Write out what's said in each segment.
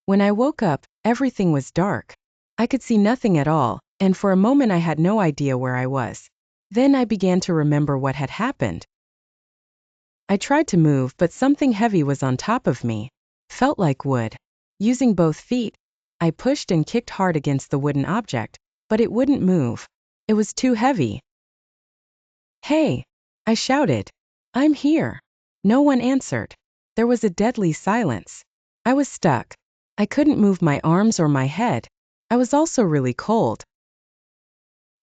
When I woke up, everything was dark. I could see nothing at all, and for a moment I had no idea where I was. Then I began to remember what had happened. I tried to move, but something heavy was on top of me. Felt like wood. Using both feet, I pushed and kicked hard against the wooden object, but it wouldn't move. It was too heavy. "Hey!" I shouted. "I'm here." No one answered. There was a deadly silence. I was stuck. I couldn't move my arms or my head. I was also really cold.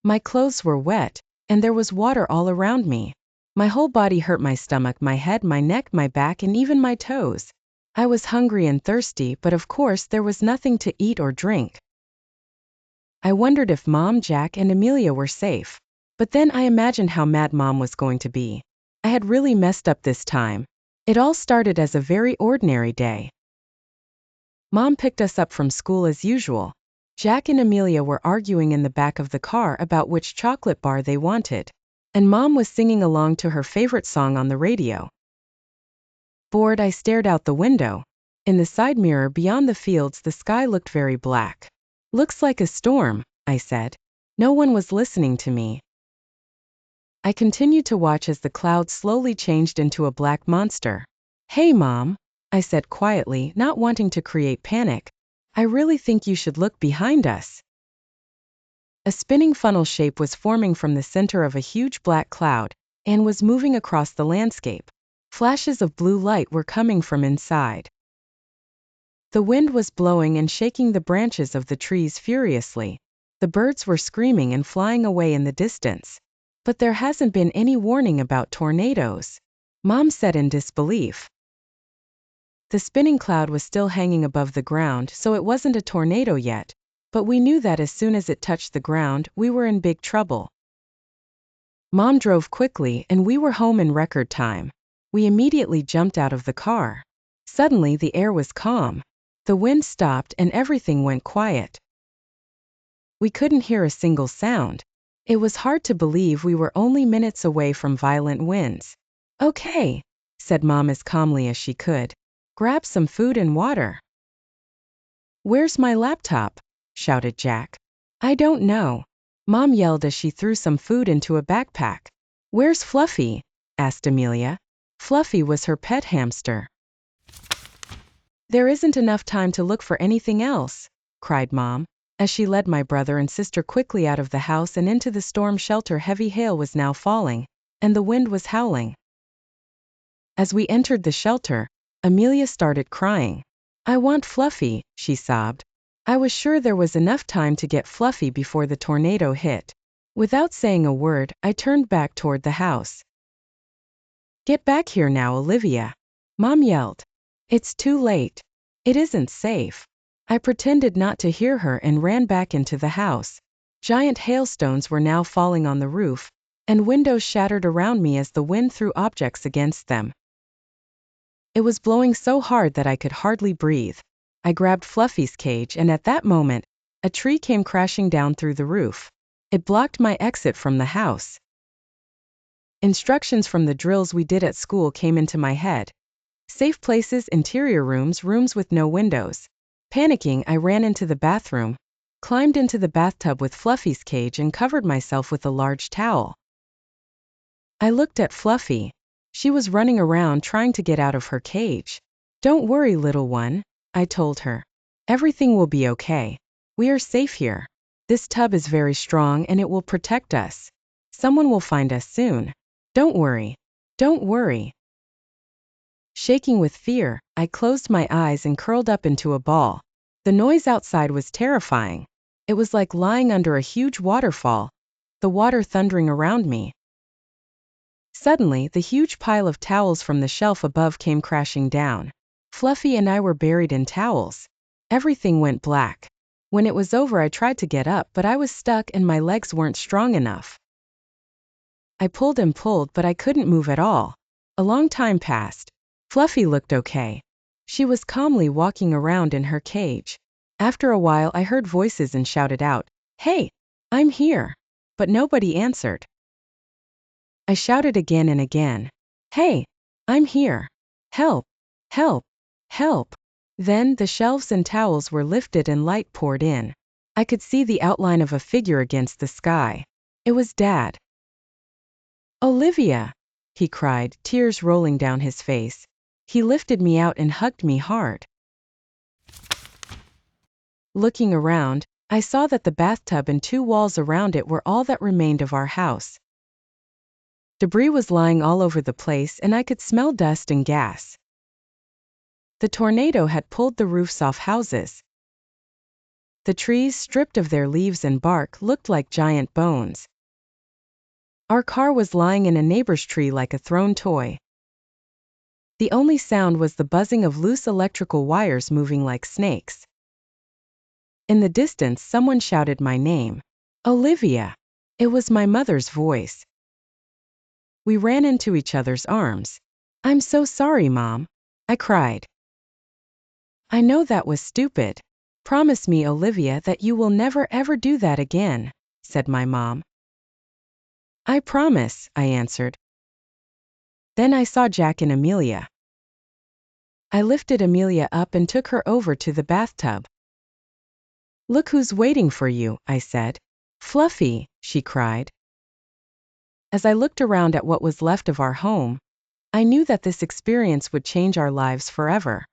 My clothes were wet, and there was water all around me. My whole body hurt: my stomach, my head, my neck, my back, and even my toes. I was hungry and thirsty, but of course there was nothing to eat or drink. I wondered if Mom, Jack, and Amelia were safe. But then I imagined how mad Mom was going to be. I had really messed up this time. It all started as a very ordinary day. Mom picked us up from school as usual. Jack and Amelia were arguing in the back of the car about which chocolate bar they wanted, and Mom was singing along to her favorite song on the radio. Bored, I stared out the window. In the side mirror beyond the fields, the sky looked very black. "Looks like a storm," I said. No one was listening to me. I continued to watch as the clouds slowly changed into a black monster. "Hey, Mom," I said quietly, not wanting to create panic. "I really think you should look behind us." A spinning funnel shape was forming from the center of a huge black cloud, and was moving across the landscape. Flashes of blue light were coming from inside. The wind was blowing and shaking the branches of the trees furiously. The birds were screaming and flying away in the distance. "But there hasn't been any warning about tornadoes," Mom said in disbelief. The spinning cloud was still hanging above the ground, so it wasn't a tornado yet, but we knew that as soon as it touched the ground, we were in big trouble. Mom drove quickly, and we were home in record time. We immediately jumped out of the car. Suddenly the air was calm. The wind stopped and everything went quiet. We couldn't hear a single sound. It was hard to believe we were only minutes away from violent winds. "Okay," said Mom as calmly as she could. "Grab some food and water." "Where's my laptop?" shouted Jack. "I don't know," Mom yelled as she threw some food into a backpack. "Where's Fluffy?" asked Amelia. Fluffy was her pet hamster. "There isn't enough time to look for anything else," cried Mom, as she led my brother and sister quickly out of the house and into the storm shelter. Heavy hail was now falling, and the wind was howling. As we entered the shelter, Amelia started crying. "I want Fluffy," she sobbed. I was sure there was enough time to get Fluffy before the tornado hit. Without saying a word, I turned back toward the house. "Get back here now, Olivia," Mom yelled. "It's too late. It isn't safe." I pretended not to hear her and ran back into the house. Giant hailstones were now falling on the roof, and windows shattered around me as the wind threw objects against them. It was blowing so hard that I could hardly breathe. I grabbed Fluffy's cage, and at that moment, a tree came crashing down through the roof. It blocked my exit from the house. Instructions from the drills we did at school came into my head. Safe places, interior rooms, rooms with no windows. Panicking, I ran into the bathroom, climbed into the bathtub with Fluffy's cage and covered myself with a large towel. I looked at Fluffy. She was running around trying to get out of her cage. "Don't worry, little one," I told her. "Everything will be okay. We are safe here. This tub is very strong and it will protect us. Someone will find us soon. Don't worry. Don't worry." Shaking with fear, I closed my eyes and curled up into a ball. The noise outside was terrifying. It was like lying under a huge waterfall, the water thundering around me. Suddenly, the huge pile of towels from the shelf above came crashing down. Fluffy and I were buried in towels. Everything went black. When it was over, I tried to get up, but I was stuck and my legs weren't strong enough. I pulled and pulled, but I couldn't move at all. A long time passed. Fluffy looked okay. She was calmly walking around in her cage. After a while, I heard voices and shouted out, "Hey, I'm here." But nobody answered. I shouted again and again, "Hey, I'm here. Help, help, help." Then the shelves and towels were lifted and light poured in. I could see the outline of a figure against the sky. It was Dad. "Olivia!" he cried, tears rolling down his face. He lifted me out and hugged me hard. Looking around, I saw that the bathtub and 2 walls around it were all that remained of our house. Debris was lying all over the place and I could smell dust and gas. The tornado had pulled the roofs off houses. The trees, stripped of their leaves and bark, looked like giant bones. Our car was lying in a neighbor's tree like a thrown toy. The only sound was the buzzing of loose electrical wires moving like snakes. In the distance, someone shouted my name. "Olivia!" It was my mother's voice. We ran into each other's arms. "I'm so sorry, Mom," I cried. "I know that was stupid. Promise me, Olivia, that you will never ever do that again," said my mom. "I promise," I answered. Then I saw Jack and Amelia. I lifted Amelia up and took her over to the bathtub. "Look who's waiting for you," I said. "Fluffy," she cried. As I looked around at what was left of our home, I knew that this experience would change our lives forever.